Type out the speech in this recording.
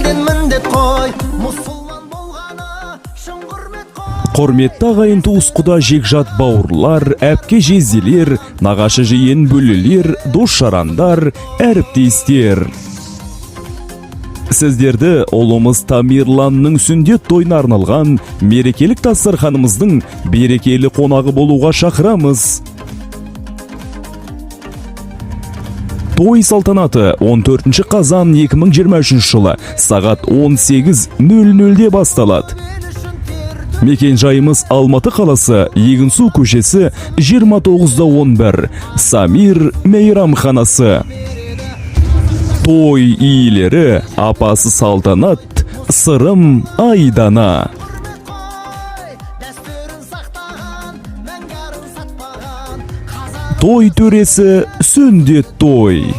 деген міндет қой, мұсылман болғаны шын құрмет қой. Құрметті ағайын туыс құда жекжат бауырлар, әпке жезделер, нағашы жиен бөлелер, дос жарандар, әріптестер. Сіздерді ұлымыз Тамерланның сүндет тойына арналған мерекелік дастарханымыздың берекелі қонағы болуға шақырамыз. Той салтанаты 14 қазан 2023 жылы сағат 18:00-де басталады. Мекен жайымыз Алматы қаласы, Егінсу көшесі 29-11, Самир мейрамханасы. Той иелері апасы Салтанат, сырым Айдана. Той төресі Сүндет той.